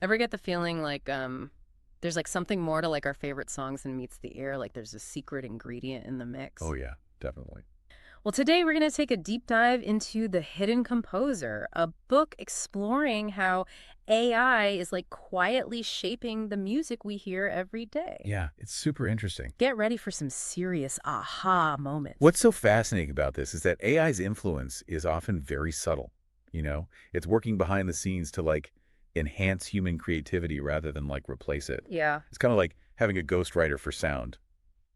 Ever get the feeling like there's like something more to like our favorite songs than meets the ear, like there's a secret ingredient in the Oh mix? yeah, definitely. Well, today we're going to take a deep dive into The Hidden Composer, a book exploring how AI is like quietly shaping the music we hear every day. Yeah, it's super interesting. Get ready for some serious aha What's moments. so fascinating about this is that AI's influence is often very subtle. It's working behind the scenes to enhance human creativity rather than replace it. Yeah. It's kind of like having a ghostwriter for sound,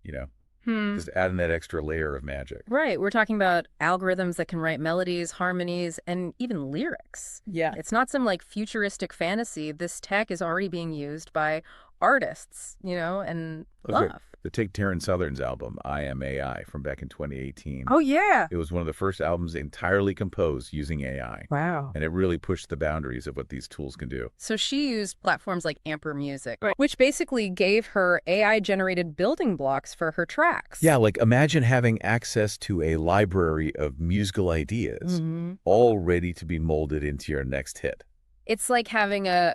you know, Hmm. just adding that extra layer of magic. Right. We're talking about algorithms that can write melodies, harmonies, and even lyrics. Yeah. It's not some like futuristic fantasy. This tech is already being used by artists, and Look, love. take Terrence Southern's album, I Am AI, from back in 2018. Oh, yeah. It was one of the first albums entirely composed using AI, Wow. and it really pushed the boundaries of what these tools can do. So she used platforms like Amper Music, right, which basically gave her AI-generated building blocks for her tracks. Yeah, imagine having access to a library of musical ideas, Hmm. all ready to be molded into your next hit. It's like having a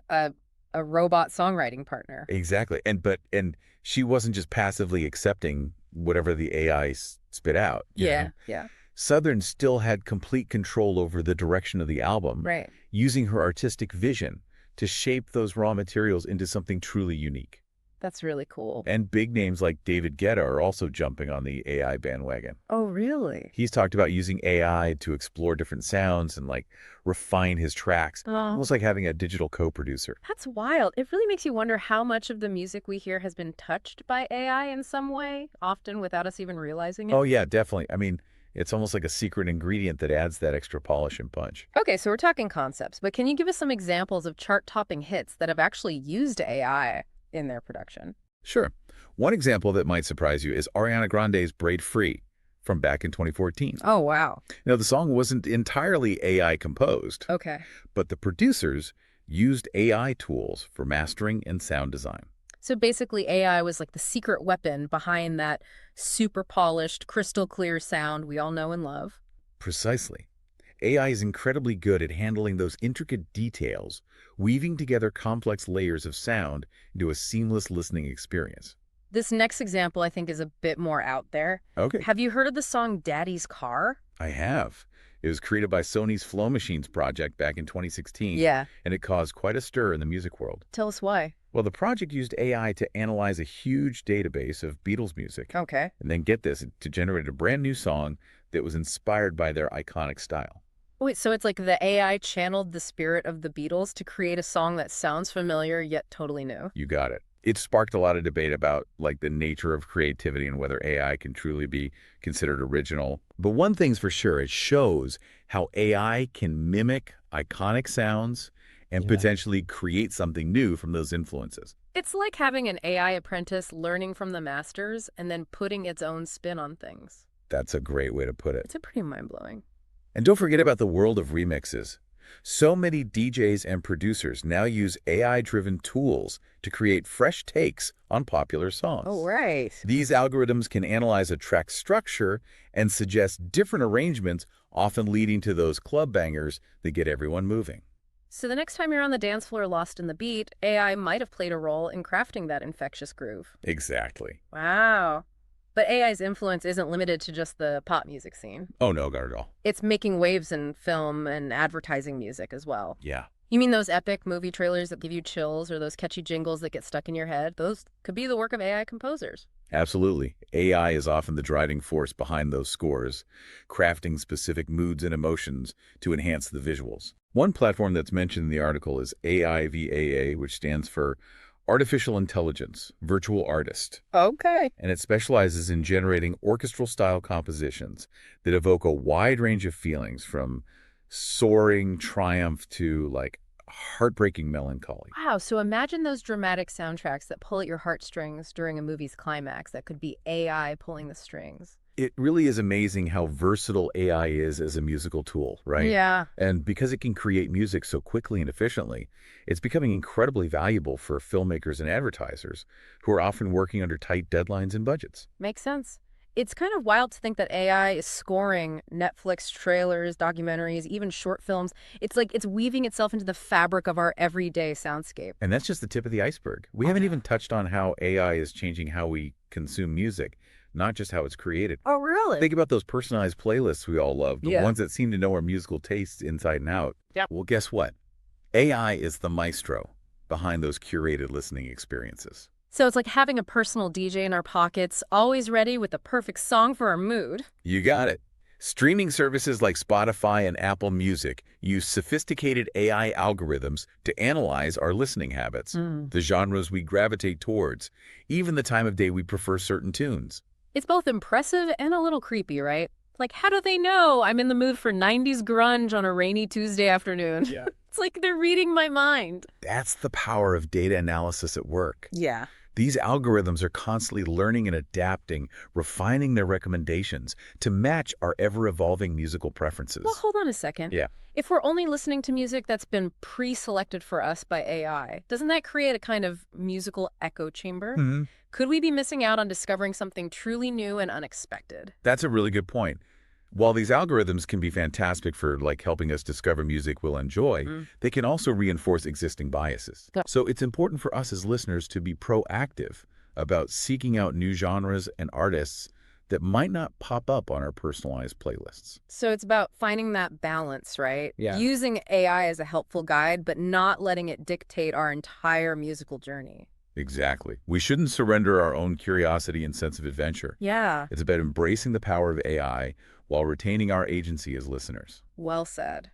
robot songwriting partner. Exactly. And she wasn't just passively accepting whatever the AI spit out. Yeah, yeah. Southern still had complete control over the direction of the album, Right. using her artistic vision to shape those raw materials into something truly unique. That's really cool. And big names like David Guetta are also jumping on the AI bandwagon. Oh, really? He's talked about using AI to explore different sounds and refine his tracks, Oh, almost like having a digital co-producer. that's wild. It really makes you wonder how much of the music we hear has been touched by AI in some way, often without us even realizing it. Oh yeah, definitely. I mean, it's almost like a secret ingredient that adds that extra polish and punch. Okay, so we're talking concepts, but can you give us some examples of chart-topping hits that have actually used AI in their production? Sure. One example that might surprise you is Ariana Grande's Braid Free from back in 2014. Oh, wow. Now, the song wasn't entirely AI composed, Okay. but the producers used AI tools for mastering and sound design. So basically, AI was like the secret weapon behind that super polished, crystal clear sound we all know and love. Precisely. AI is incredibly good at handling those intricate details, weaving together complex layers of sound into a seamless listening experience. This next example, I think, is a bit more out there. Okay, Have you heard of the song Daddy's Car? I have. It was created by Sony's Flow Machines project back in 2016, Yeah. and it caused quite a stir in the music world. Tell us why. Well, the project used AI to analyze a huge database of Beatles music, Okay. and then get this, to generate a brand new song that was inspired by their iconic style. Wait, so it's like the AI channeled the spirit of the Beatles to create a song that sounds familiar yet totally new? You got it. It sparked a lot of debate about the nature of creativity and whether AI can truly be considered original. But one thing's for sure, it shows how AI can mimic iconic sounds and potentially create something new from those influences. It's like having an AI apprentice learning from the masters and then putting its own spin on things. That's a great way to put it. It's a pretty mind-blowing. And don't forget about the world of remixes. So many DJs and producers now use AI-driven tools to create fresh takes on popular songs. Oh, right. These algorithms can analyze a track's structure and suggest different arrangements, often leading to those club bangers that get everyone moving. So the next time you're on the dance floor lost in the beat, AI might have played a role in crafting that infectious groove. Exactly. Wow. But AI's influence isn't limited to just the pop music scene. Oh, no, got it all. It's making waves in film and advertising music as well. Yeah, You mean those epic movie trailers that give you chills or those catchy jingles that get stuck in your head? Those could be the work of AI composers. absolutely. AI is often the driving force behind those scores, crafting specific moods and emotions to enhance the visuals. One platform that's mentioned in the article is AIVAA, which stands for Artificial Intelligence, Virtual Artist. Okay. And it specializes in generating orchestral-style compositions that evoke a wide range of feelings, from soaring triumph to heartbreaking melancholy. Wow, so imagine those dramatic soundtracks that pull at your heartstrings during a movie's climax. That could be AI pulling the strings. It really is amazing how versatile AI is as a musical tool, right? Yeah. And because it can create music so quickly and efficiently, it's becoming incredibly valuable for filmmakers and advertisers who are often working under tight deadlines and budgets. Makes sense. It's kind of wild to think that AI is scoring Netflix trailers, documentaries, even short films. It's like it's weaving itself into the fabric of our everyday soundscape. And that's just the tip of the iceberg. We Oh, haven't no. even touched on how AI is changing how we consume music, not just how it's created. Oh, really? Think about those personalized playlists we all love, the Yeah. ones that seem to know our musical tastes inside and out. Yeah. Well, guess what? AI is the maestro behind those curated listening experiences. So it's like having a personal DJ in our pockets, always ready with the perfect song for our mood. You got it. Streaming services like Spotify and Apple Music use sophisticated AI algorithms to analyze our listening habits, Mm. the genres we gravitate towards, even the time of day we prefer certain tunes. It's both impressive and a little creepy, right? Like, how do they know I'm in the mood for 90s grunge on a rainy Tuesday afternoon? Yeah. It's like they're reading my mind. That's the power of data analysis at work. Yeah. These algorithms are constantly learning and adapting, refining their recommendations to match our ever-evolving musical preferences. Well, hold on a second. Yeah. If we're only listening to music that's been pre-selected for us by AI, doesn't that create a kind of musical echo chamber? Hmm. Could we be missing out on discovering something truly new and unexpected? That's a really good point. While these algorithms can be fantastic for helping us discover music we'll enjoy, Mm. they can also reinforce existing biases. Yeah. So it's important for us as listeners to be proactive about seeking out new genres and artists that might not pop up on our personalized playlists. So it's about finding that balance, right? Yeah. Using AI as a helpful guide, but not letting it dictate our entire musical journey. Exactly. We shouldn't surrender our own curiosity and sense of adventure. Yeah, It's about embracing the power of AI while retaining our agency as listeners. well said.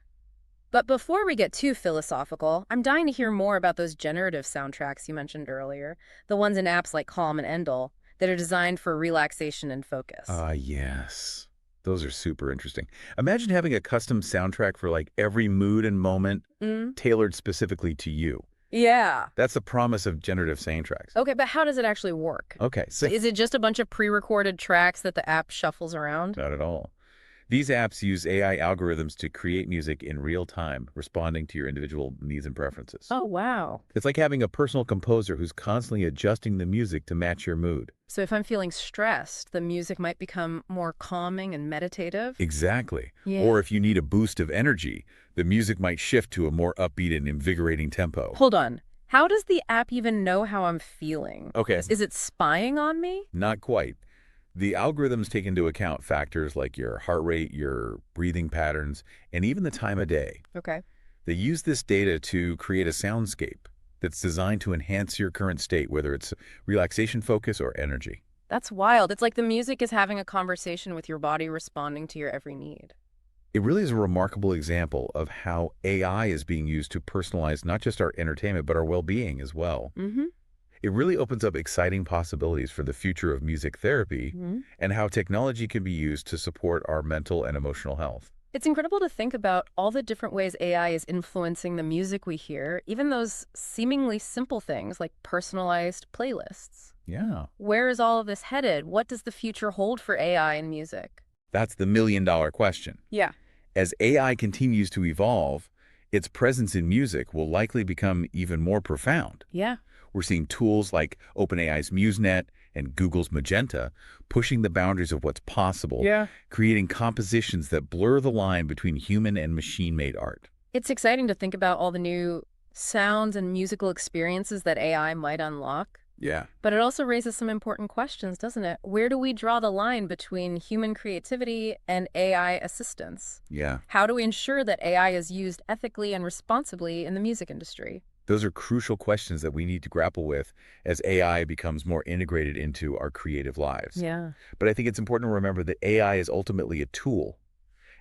But before we get too philosophical, I'm dying to hear more about those generative soundtracks you mentioned earlier, the ones in apps like Calm and Endel that are designed for relaxation and focus. Yes. Those are super interesting. Imagine having a custom soundtrack for every mood and moment Mm? tailored specifically to you. Yeah. That's the promise of generative soundtracks. Okay, but how does it actually work? Okay, so Is it just a bunch of pre-recorded tracks that the app shuffles around? not at all. These apps use AI algorithms to create music in real time, responding to your individual needs and preferences. Oh, wow. It's like having a personal composer who's constantly adjusting the music to match your mood. So if I'm feeling stressed, the music might become more calming and meditative? Exactly. Yeah. Or if you need a boost of energy, the music might shift to a more upbeat and invigorating tempo. Hold on. How does the app even know how I'm feeling? Okay. Is it spying on me? Not quite. The algorithms take into account factors like your heart rate, your breathing patterns, and even the time of day. Okay. They use this data to create a soundscape that's designed to enhance your current state, whether it's relaxation focus or energy. That's wild. It's like the music is having a conversation with your body responding to your every need. It really is a remarkable example of how AI is being used to personalize not just our entertainment, but our well-being as well. Mm-hmm. It really opens up exciting possibilities for the future of music therapy and how technology can be used to support our mental and emotional health. It's incredible to think about all the different ways AI is influencing the music we hear, even those seemingly simple things like personalized playlists. Yeah, Where is all of this headed? What does the future hold for AI in music? that's the million-dollar question. Yeah. As AI continues to evolve, its presence in music will likely become even more profound. Yeah. We're seeing tools like OpenAI's MuseNet and Google's Magenta pushing the boundaries of what's possible, creating compositions that blur the line between human and machine-made art. It's exciting to think about all the new sounds and musical experiences that AI might unlock. Yeah. But it also raises some important questions, doesn't it? Where do we draw the line between human creativity and AI assistance? Yeah. How do we ensure that AI is used ethically and responsibly in the music industry? Those are crucial questions that we need to grapple with as AI becomes more integrated into our creative lives. Yeah. But I think it's important to remember that AI is ultimately a tool.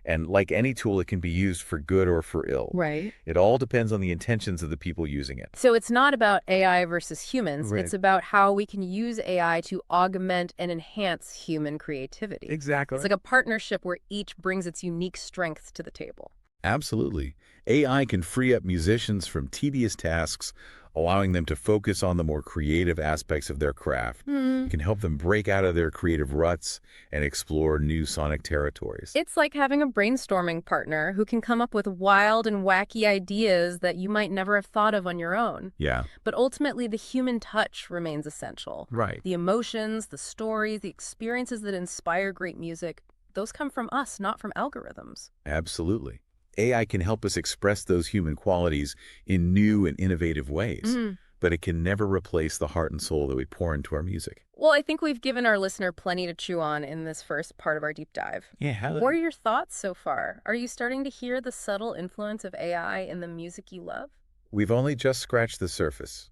And like any tool, it can be used for good or for ill. Right. It all depends on the intentions of the people using it. So it's not about AI versus humans. Right. It's about how we can use AI to augment and enhance human creativity. Exactly. It's like a partnership where each brings its unique strengths to the table. Absolutely. AI can free up musicians from tedious tasks, allowing them to focus on the more creative aspects of their craft. It can help them break out of their creative ruts and explore new sonic territories. It's like having a brainstorming partner who can come up with wild and wacky ideas that you might never have thought of on your own. Yeah, But ultimately, the human touch remains essential. right. The emotions, the stories, the experiences that inspire great music, those come from us, not from algorithms. Absolutely. AI can help us express those human qualities in new and innovative ways, but it can never replace the heart and soul that we pour into our music. Well, I think we've given our listener plenty to chew on in this first part of our deep dive. Yeah, how What are your thoughts so far? Are you starting to hear the subtle influence of AI in the music you love? We've only just scratched the surface.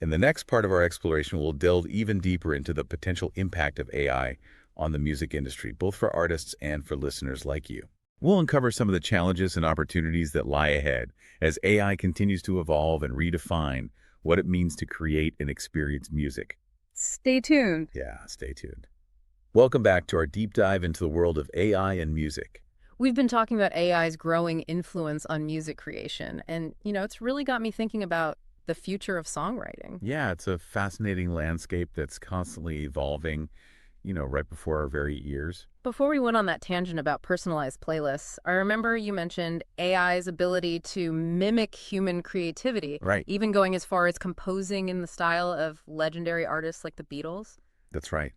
In the next part of our exploration, we'll delve even deeper into the potential impact of AI on the music industry, both for artists and for listeners like you. We'll uncover some of the challenges and opportunities that lie ahead as AI continues to evolve and redefine what it means to create and experience music. Stay tuned. Yeah, stay tuned. Welcome back to our deep dive into the world of AI and music. We've been talking about AI's growing influence on music creation, and, it's really got me thinking about the future of songwriting. Yeah, it's a fascinating landscape that's constantly evolving, right before our very ears. Before we went on that tangent about personalized playlists, I remember you mentioned AI's ability to mimic human creativity, Right. even going as far as composing in the style of legendary artists like the Beatles. That's right.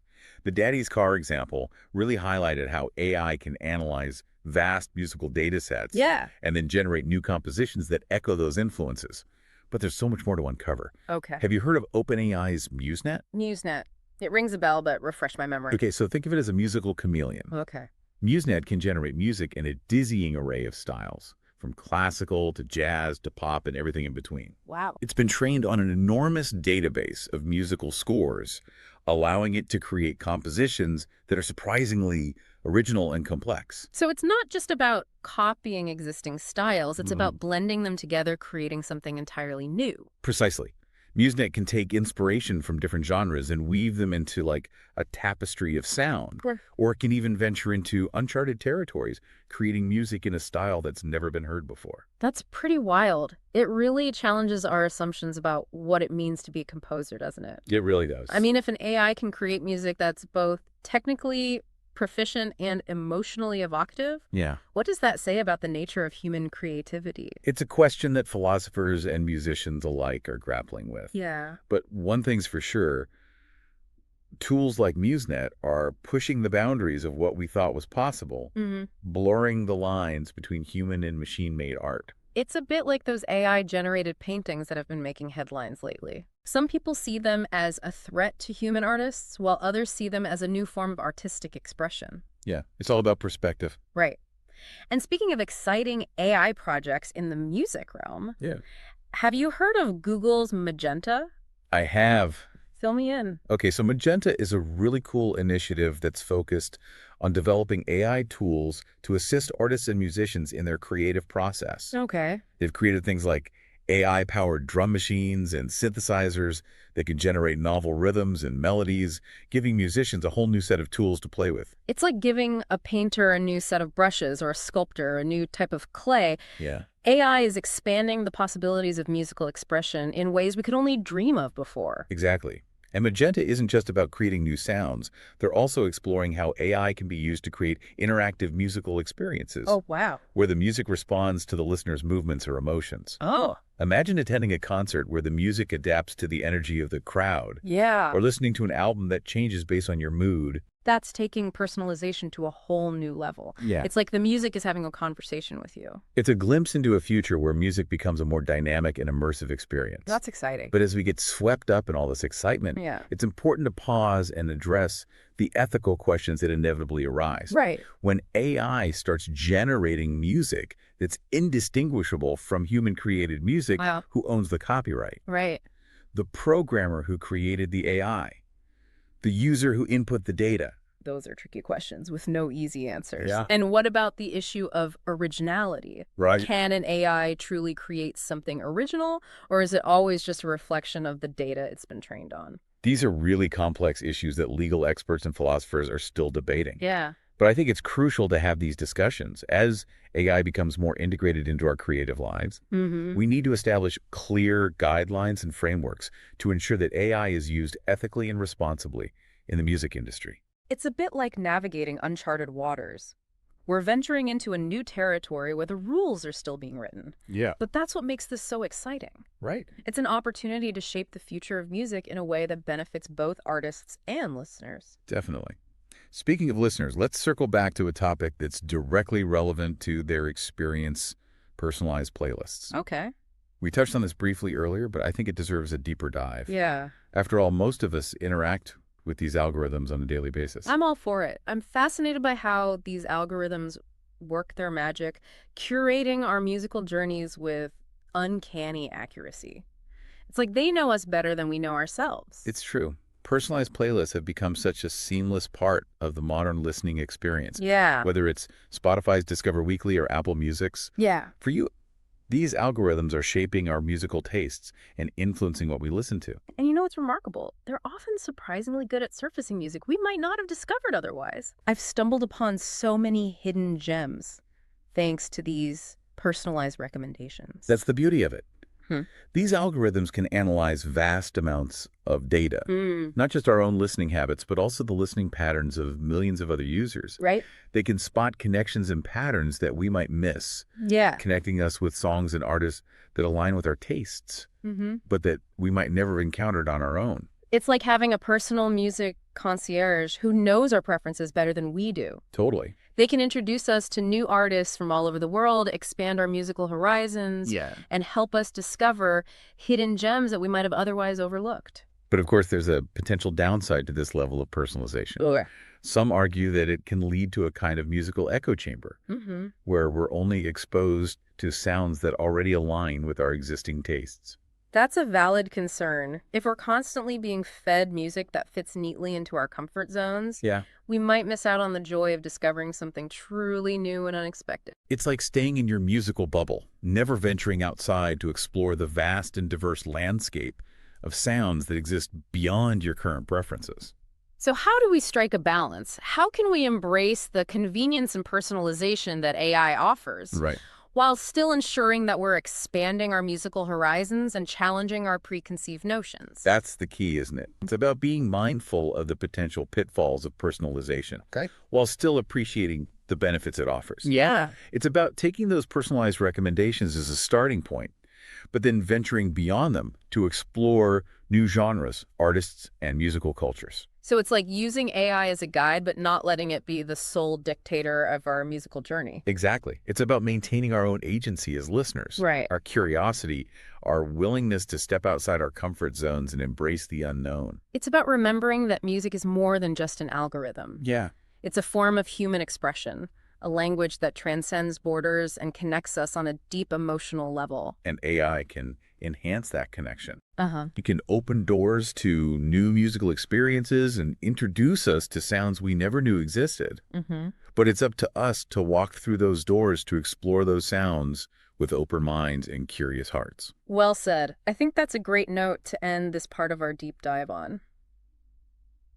The Daddy's Car example really highlighted how AI can analyze vast musical data sets Yeah. and then generate new compositions that echo those influences. But there's so much more to uncover. Okay. Have you heard of OpenAI's MuseNet? MuseNet. It rings a bell, but refresh my memory. Okay, so think of it as a musical chameleon. Okay. MuseNet can generate music in a dizzying array of styles, from classical to jazz to pop and everything in between. Wow. It's been trained on an enormous database of musical scores, allowing it to create compositions that are surprisingly original and complex. So it's not just about copying existing styles, it's about blending them together, creating something entirely new. Precisely. MuseNet can take inspiration from different genres and weave them into like a tapestry of sound. Sure. Or it can even venture into uncharted territories, creating music in a style that's never been heard before. That's pretty wild. It really challenges our assumptions about what it means to be a composer, doesn't it? It really does. I mean, if an AI can create music that's both technically proficient and emotionally evocative, yeah. what does that say about the nature of human creativity? It's a question that philosophers and musicians alike are grappling with. Yeah. But one thing's for sure, tools like MuseNet are pushing the boundaries of what we thought was possible, blurring the lines between human and machine-made art. It's a bit like those AI-generated paintings that have been making headlines lately. Some people see them as a threat to human artists, while others see them as a new form of artistic expression. Yeah, it's all about perspective. Right. And speaking of exciting AI projects in the music realm, Yeah. have you heard of Google's Magenta? I have. Fill me in. Okay, so Magenta is a really cool initiative that's focused on developing AI tools to assist artists and musicians in their creative process. Okay. They've created things like AI-powered drum machines and synthesizers that can generate novel rhythms and melodies, giving musicians a whole new set of tools to play with. It's like giving a painter a new set of brushes or a sculptor a new type of clay. Yeah. AI is expanding the possibilities of musical expression in ways we could only dream of before. Exactly. And Magenta isn't just about creating new sounds. They're also exploring how AI can be used to create interactive musical experiences, Oh, wow. where the music responds to the listener's movements or emotions. Oh. Imagine attending a concert where the music adapts to the energy of the crowd, Yeah. or listening to an album that changes based on your mood. That's taking personalization to a whole new level. Yeah. It's like the music is having a conversation with you. It's a glimpse into a future where music becomes a more dynamic and immersive experience. That's exciting. But as we get swept up in all this excitement, Yeah. it's important to pause and address the ethical questions that inevitably arise. Right. When AI starts generating music that's indistinguishable from human-created music, Wow. who owns the copyright? Right. The programmer who created the AI? The user who input the data? Those are tricky questions with no easy answers. Yeah. And what about the issue of originality? Right. Can an AI truly create something original, or is it always just a reflection of the data it's been trained on? These are really complex issues that legal experts and philosophers are still debating. Yeah. But I think it's crucial to have these discussions. As AI becomes more integrated into our creative lives, Mm-hmm. we need to establish clear guidelines and frameworks to ensure that AI is used ethically and responsibly in the music industry. It's a bit like navigating uncharted waters. We're venturing into a new territory where the rules are still being written. Yeah, But that's what makes this so exciting. right. It's an opportunity to shape the future of music in a way that benefits both artists and listeners. Definitely. Speaking of listeners, let's circle back to a topic that's directly relevant to their experience, personalized playlists. Okay. We touched on this briefly earlier, but I think it deserves a deeper dive. Yeah. After all, most of us interact with these algorithms on a daily basis. I'm all for it. I'm fascinated by how these algorithms work their magic, curating our musical journeys with uncanny accuracy. It's like they know us better than we know ourselves. It's true. Personalized playlists have become such a seamless part of the modern listening experience, Yeah. whether it's Spotify's Discover Weekly or Apple Music's. Yeah. For you, these algorithms are shaping our musical tastes and influencing what we listen to. And you know what's remarkable? They're often surprisingly good at surfacing music we might not have discovered otherwise. I've stumbled upon so many hidden gems thanks to these personalized recommendations. That's the beauty of it. Hmm. These algorithms can analyze vast amounts of data, Mm, not just our own listening habits, but also the listening patterns of millions of other users. right? They can spot connections and patterns that we might miss, Yeah. connecting us with songs and artists that align with our tastes, Mm-hmm. but that we might never have encountered on our own. It's like having a personal music concierge who knows our preferences better than we do. Totally. They can introduce us to new artists from all over the world, expand our musical horizons, Yeah. and help us discover hidden gems that we might have otherwise overlooked. But of course, there's a potential downside to this level of personalization. Okay. Some argue that it can lead to a kind of musical echo chamber, Mm-hmm. where we're only exposed to sounds that already align with our existing tastes. That's a valid concern. If we're constantly being fed music that fits neatly into our comfort zones, Yeah. we might miss out on the joy of discovering something truly new and unexpected. It's like staying in your musical bubble, never venturing outside to explore the vast and diverse landscape of sounds that exist beyond your current preferences. So how do we strike a balance? How can we embrace the convenience and personalization that AI offers, Right. while still ensuring that we're expanding our musical horizons and challenging our preconceived notions? That's the key, isn't it? It's about being mindful of the potential pitfalls of personalization, Okay. while still appreciating the benefits it offers. Yeah. It's about taking those personalized recommendations as a starting point, but then venturing beyond them to explore new genres, artists, and musical cultures. So it's like using AI as a guide, but not letting it be the sole dictator of our musical journey. Exactly. It's about maintaining our own agency as listeners, Right. our curiosity, our willingness to step outside our comfort zones and embrace the unknown. It's about remembering that music is more than just an algorithm. Yeah. It's a form of human expression, a language that transcends borders and connects us on a deep emotional level. And AI can enhance that connection. Uh-huh. It can open doors to new musical experiences and introduce us to sounds we never knew existed. Mm-hmm. But it's up to us to walk through those doors to explore those sounds with open minds and curious hearts. Well said. I think that's a great note to end this part of our deep dive on.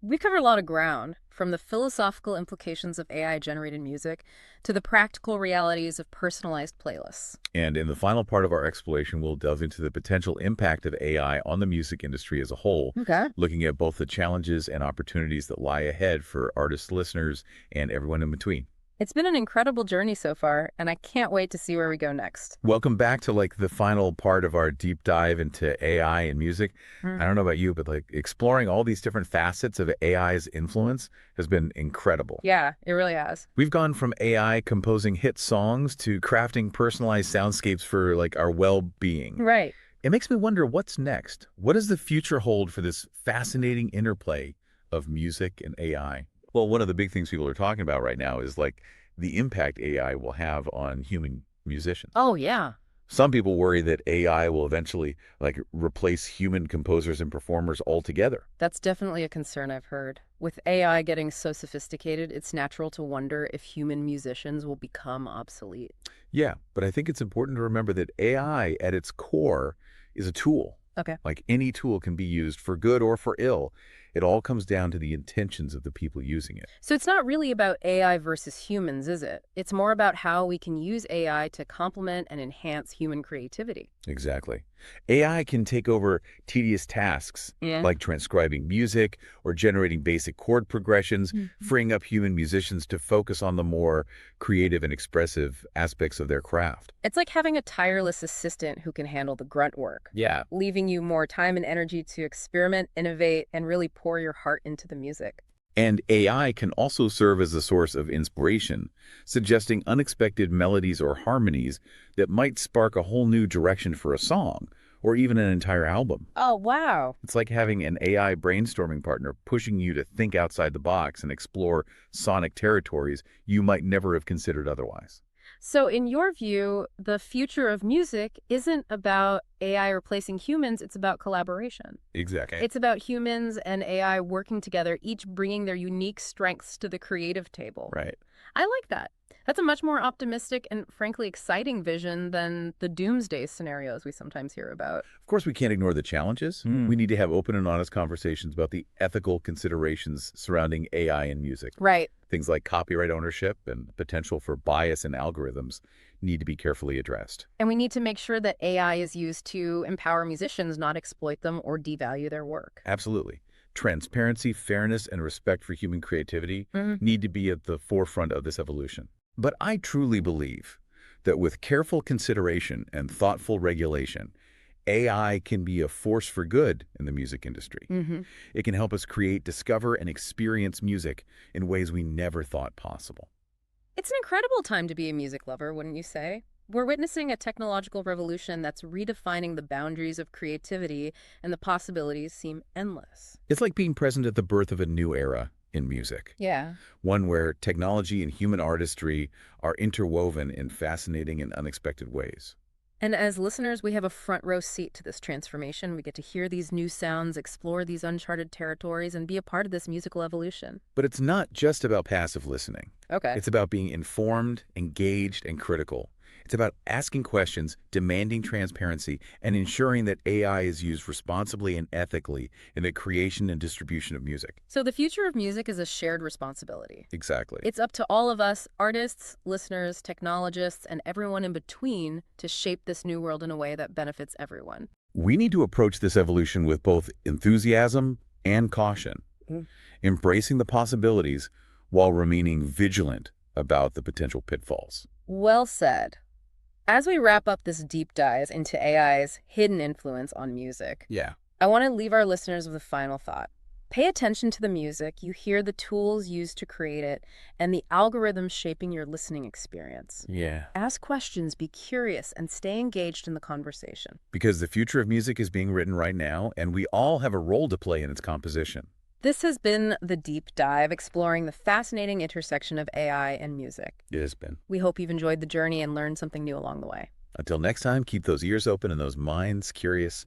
We covered a lot of ground, from the philosophical implications of AI-generated music to the practical realities of personalized playlists. And in the final part of our exploration, we'll delve into the potential impact of AI on the music industry as a whole, Okay. looking at both the challenges and opportunities that lie ahead for artists, listeners, and everyone in between. It's been an incredible journey so far, and I can't wait to see where we go next. Welcome back to the final part of our deep dive into AI and music. I don't know about you, but exploring all these different facets of AI's influence has been incredible. Yeah, it really has. We've gone from AI composing hit songs to crafting personalized soundscapes for our well-being. Right. It makes me wonder what's next. What does the future hold for this fascinating interplay of music and AI? Well, one of the big things people are talking about right now is the impact AI will have on human musicians. Oh, yeah. Some people worry that AI will eventually replace human composers and performers altogether. That's definitely a concern I've heard. With AI getting so sophisticated, it's natural to wonder if human musicians will become obsolete. Yeah, but I think it's important to remember that AI at its core is a tool. Okay. Like any tool can be used for good or for ill. It all comes down to the intentions of the people using it. So it's not really about AI versus humans, is it? It's more about how we can use AI to complement and enhance human creativity. Exactly. AI can take over tedious tasks Yeah. like transcribing music or generating basic chord progressions, Mhm. freeing up human musicians to focus on the more creative and expressive aspects of their craft. It's like having a tireless assistant who can handle the grunt work, Yeah. leaving you more time and energy to experiment, innovate, and really pour your heart into the music. And AI can also serve as a source of inspiration, suggesting unexpected melodies or harmonies that might spark a whole new direction for a song or even an entire album. Oh, wow. It's like having an AI brainstorming partner pushing you to think outside the box and explore sonic territories you might never have considered otherwise. So, in your view, the future of music isn't about AI replacing humans, it's about collaboration. Exactly. It's about humans and AI working together, each bringing their unique strengths to the creative table. Right. I like that. That's a much more optimistic and frankly exciting vision than the doomsday scenarios we sometimes hear about. Of course, we can't ignore the challenges. We need to have open and honest conversations about the ethical considerations surrounding AI in music. Right. Things like copyright ownership and potential for bias in algorithms need to be carefully addressed. And we need to make sure that AI is used to empower musicians, not exploit them or devalue their work. Absolutely. Transparency, fairness, and respect for human creativity Mhm. need to be at the forefront of this evolution. But I truly believe that with careful consideration and thoughtful regulation, AI can be a force for good in the music industry. Hmm. It can help us create, discover, and experience music in ways we never thought possible. It's an incredible time to be a music lover, wouldn't you say? We're witnessing a technological revolution that's redefining the boundaries of creativity, and the possibilities seem endless. It's like being present at the birth of a new era in music, Yeah. one where technology and human artistry are interwoven in fascinating and unexpected ways. And as listeners, we have a front row seat to this transformation. We get to hear these new sounds, explore these uncharted territories, and be a part of this musical evolution. But it's not just about passive listening. Okay. It's about being informed, engaged, and critical. It's about asking questions, demanding transparency, and ensuring that AI is used responsibly and ethically in the creation and distribution of music. So the future of music is a shared responsibility. Exactly. It's up to all of us, artists, listeners, technologists, and everyone in between, to shape this new world in a way that benefits everyone. We need to approach this evolution with both enthusiasm and caution, Mm. embracing the possibilities while remaining vigilant about the potential pitfalls. Well said. As we wrap up this deep dive into AI's hidden influence on music, Yeah. I want to leave our listeners with a final thought. Pay attention to the music, you hear the tools used to create it, and the algorithms shaping your listening experience. Yeah. Ask questions, be curious, and stay engaged in the conversation. Because the future of music is being written right now, and we all have a role to play in its composition. This has been The Deep Dive, exploring the fascinating intersection of AI and music. It has been. We hope you've enjoyed the journey and learned something new along the way. Until next time, keep those ears open and those minds curious.